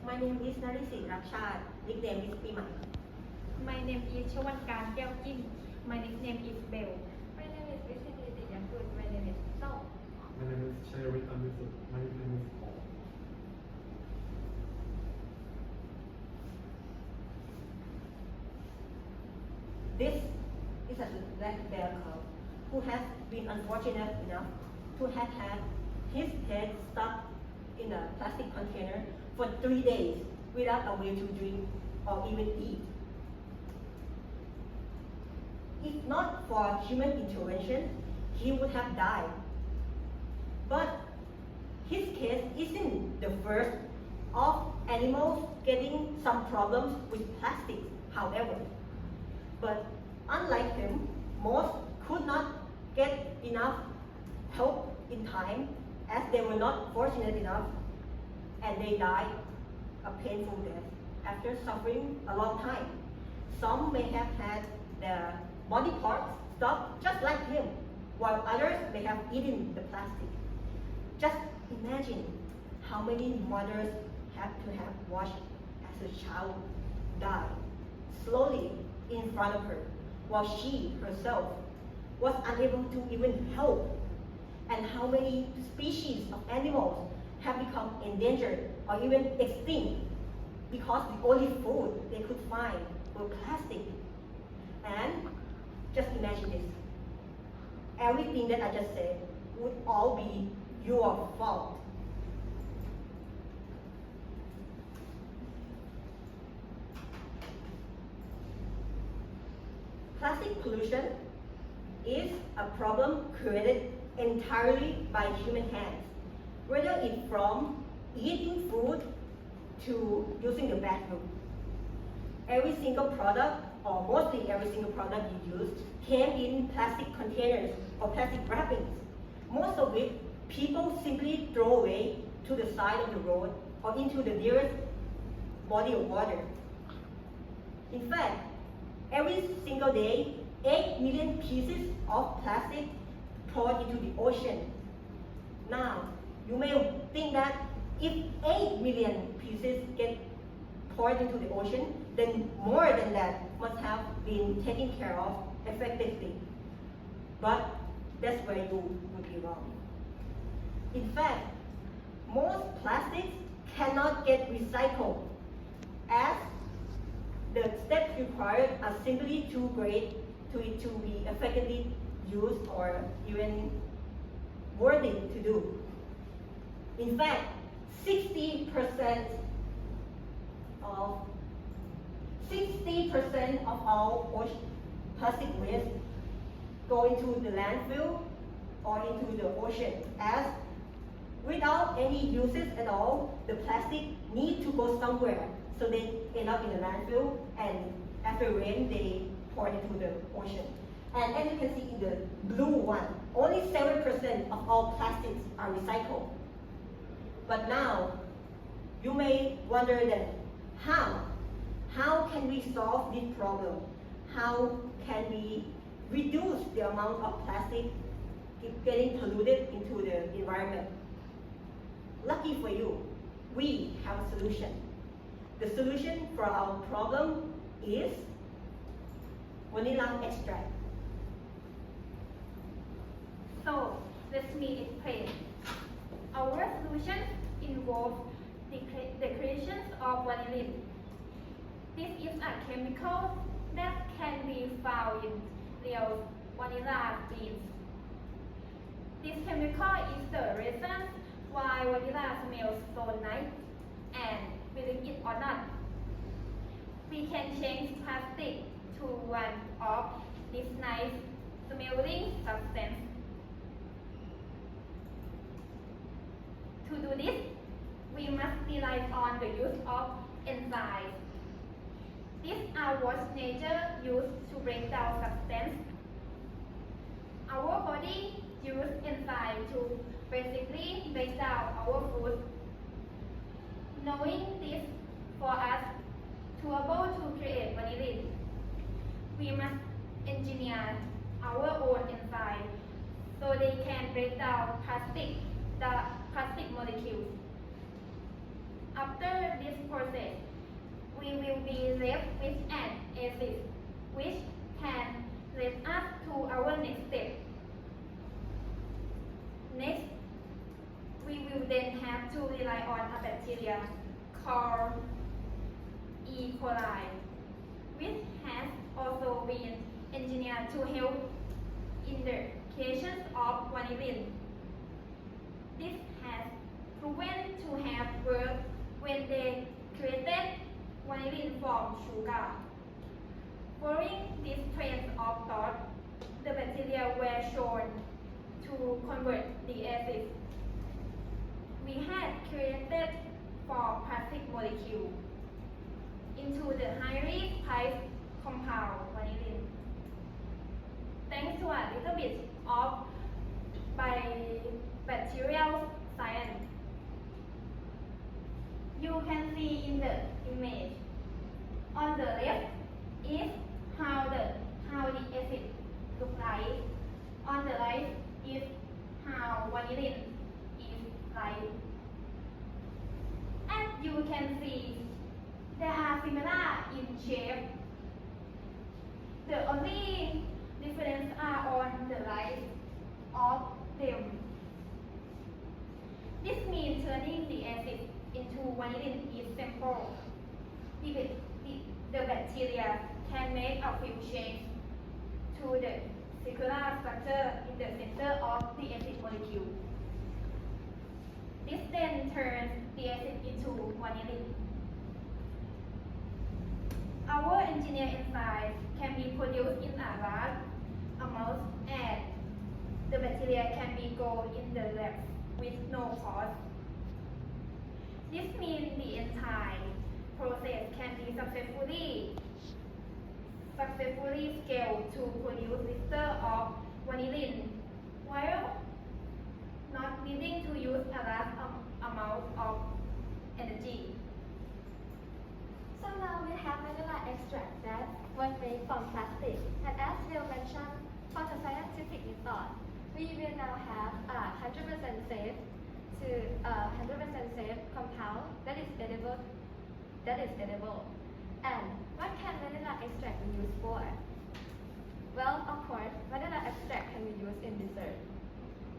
My name is Narisi Rakshat. Nickname is Peemai. My name is Chawankan Kyawjin. My nickname is Bell. My name is Visiniti Yakut. My name is Song. My name is Chayarit Amisu. My nickname is Paul. This is a black bear cub who has been unfortunate enough to have had his head stuck in a plastic container for 3 days without a way to drink or even eat. If not for human intervention, he would have died. But his case isn't the first of animals getting some problems with plastic, however. But unlike him, most could not get enough help in time as they were not fortunate enough and they died a painful death after suffering a long time. Some may have had their body parts stopped just like him, while others may have eaten the plastic. Just imagine how many mothers have to have watched as a child die slowly in front of her, while she herself was unable to even help, and how many species of animals have become endangered or even extinct because the only food they could find were plastic. And just imagine this. Everything that I just said would all be your fault. Plastic pollution is a problem created entirely by human hands, whether it's from eating food to using the bathroom. Every single product, or mostly every single product you use, came in plastic containers or plastic wrappings. Most of it, people simply throw away to the side of the road or into the nearest body of water. In fact, every single day, 8 million pieces of plastic poured into the ocean. Now, you may think that if 8 million pieces get poured into the ocean, then more than that must have been taken care of effectively. But that's where you would be wrong. In fact, most plastics cannot get recycled, as the steps required are simply too great to it to be effectively used or even worthy to do. In fact, 60% of all plastic waste go into the landfill or into the ocean, as without any uses at all, the plastic need to go somewhere. So they end up in the landfill, and after rain, they pour into the ocean. And as you can see in the blue one, only 7% of all plastics are recycled. But now, you may wonder then, how? How can we solve this problem? How can we reduce the amount of plastic getting polluted into the environment? Lucky for you, we have a solution. The solution for our problem is vanilla extract. So, let me explain. Our solution involves the creation of vanillin. This is a chemical that can be found in real vanilla beans. This chemical is the reason why vanilla smells so nice, and believe it or not, we can change plastic to one of this nice smelling substance. To do this, we must rely on the use of enzymes. These are what nature uses to break down substance. Our body uses enzymes to basically break down our food. Knowing this, for us to be able to create vanillin, we must engineer our own enzymes so they can break down the plastic molecules. After this process, you then have to rely on a bacteria called E. coli, which has also been engineered to help in the creation of vanillin. This has proven to have worked when they created vanillin from sugar. Following this trend of thought, the bacteria were shown to convert the acid we had created for plastic molecule into the highly piped compound vanillin. Thanks to a little bit of bacterial science. You can see in the image. On the left is how the acid look like. On the right is how vanillin is like. As you can see, they are similar in shape. The only difference are on the right of them. This means turning the acid into vanillin is simple. The bacteria can make a few changes to the circular structure in the center of the acid molecule. This then turns the acid into vanillin. Our engineered enzymes can be produced in a large amount and the bacteria can be grown in the lab with no cost. This means the entire process can be successfully scaled to produce liters of vanillin while not needing to use a large amount of energy. So now we have vanilla extract that was made from plastic. And as Will mentioned, for the scientific method, we will now have a 100% safe compound that is edible. And what can vanilla extract be used for? Well, of course, vanilla extract can be used in dessert.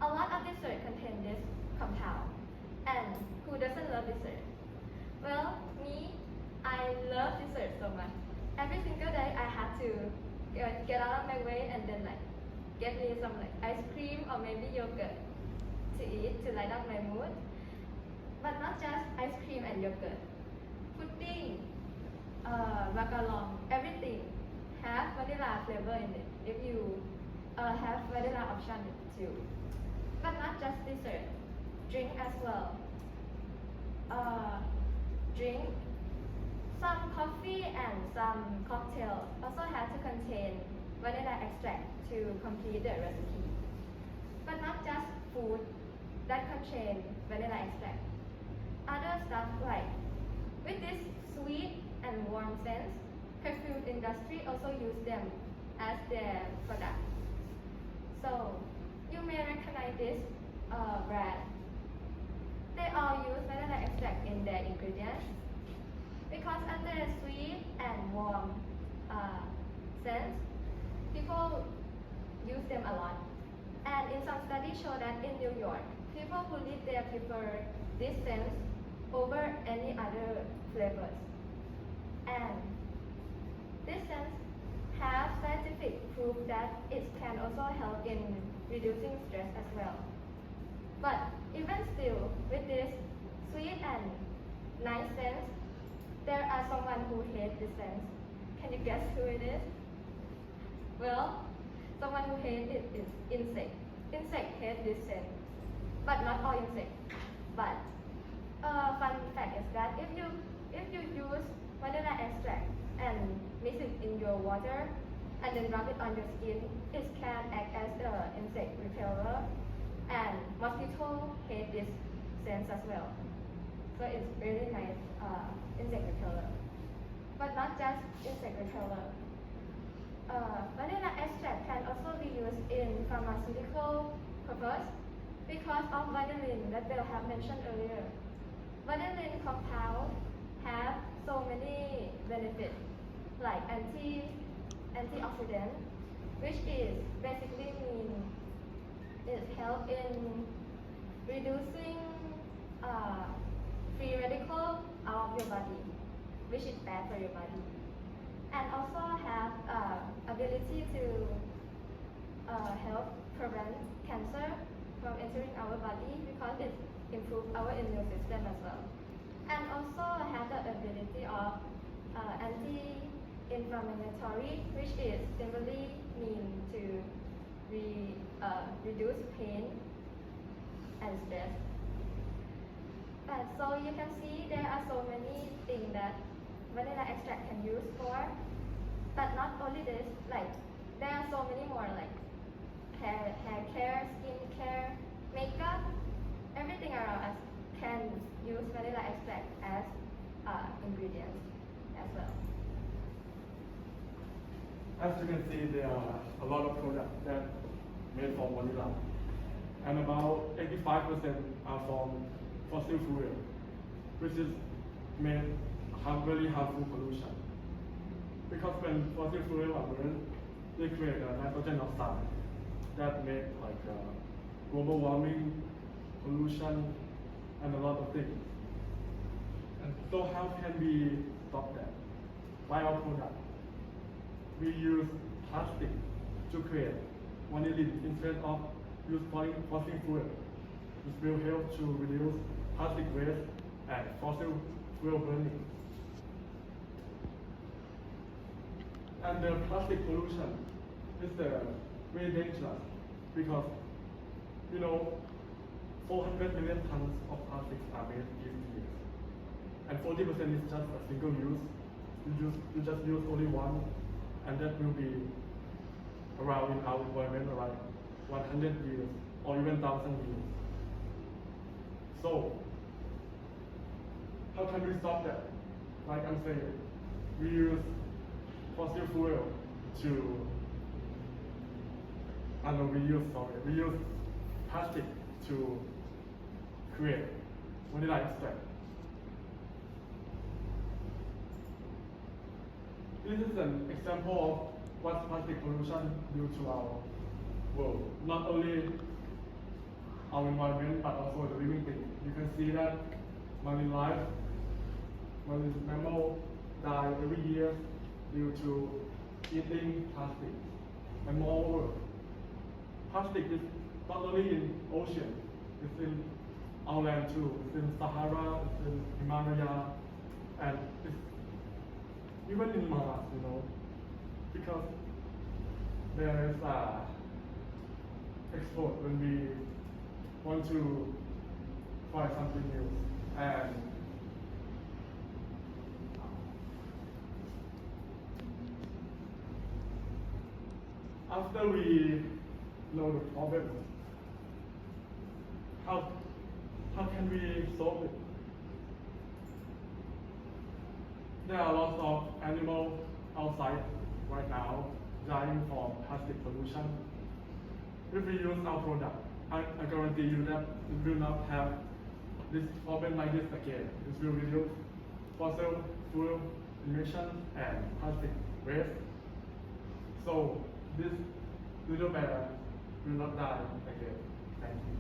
A lot of dessert contain this compound. And who doesn't love dessert? Well, me, I love dessert so much. Every single day I have to get out of my way and then get me some ice cream or maybe yogurt to eat to light up my mood. But not just ice cream and yogurt. Pudding, macaron, everything have vanilla flavor in it if you have vanilla option too. But not just dessert, drink as well. Drink, some coffee and some cocktails also have to contain vanilla extract to complete the recipe. But not just food that contain vanilla extract. Other stuff like with this sweet and warm scents, perfume industry also use them as their product. So you may recognize this brand. They all use vanilla extract in their ingredients because of their sweet and warm scents, people use them a lot. And in some studies show that in New York, people who live there prefer this scent over any other flavors. And this scent have scientific proof that it can also help in reducing stress as well. But even still, with this sweet and nice scent, there are someone who hates this scent. Can you guess who it is? Well, someone who hates it is insect. Insect hate this scent, but not all insects. But fun fact is that if you use vanilla extract and mix it in your water and then rub it on your skin, it can act as an insect repeller, and mosquito hate this scent as well. So it's really nice insect repeller. But not just insect repeller. Vanilla extract can also be used in pharmaceutical purpose because of vanillin that Bill have mentioned earlier. Vanillin compound have so many benefits like antioxidant, which is basically mean it help in reducing free radical out of your body, which is bad for your body. And also have ability to help prevent cancer from entering our body because it improves our immune system as well. And also have the ability of anti-inflammatory, which is simply mean to reduce pain and stress. And so you can see there are so many things that vanilla extract can use for, but not only this, like there are so many more like hair care, skin care, makeup, everything around us can use vanilla extract as ingredients as well. As you can see, there are a lot of products that made from vanilla, and about 85% are from fossil fuel, which is made very harmful pollution. Because when fossil fuel are burned, they create nitrogen oxide that make like global warming, pollution, and a lot of things. And so how can we stop that? By our product. We use plastic to create vanillin instead of use fossil fuel. This will help to reduce plastic waste and fossil fuel burning. And the plastic pollution is very dangerous because 400 million tons of plastics are made each year, and 40% is just a single use. You just use only one, and that will be around in our environment around 100 years or even 1,000 years. So, how can we stop that? Like I'm saying, we use fossil fuel we use plastic to create vanilla extract. This is an example of what plastic pollution do to our world. Not only our environment, but also the living things. You can see that marine life, marine mammal die every year due to eating plastic. And moreover, plastic is not only in ocean, it's in our land too. It's in Sahara, it's in Himalaya, and it's even in Mars, because there is export when we want to try something new. And after we know the problem, how can we solve it? There are lots of animals outside right now dying from plastic pollution. If we use our product, I guarantee you that we will not have this problem like this again. This will reduce fossil fuel emissions and plastic waste. So this little bear will not die again. Thank you.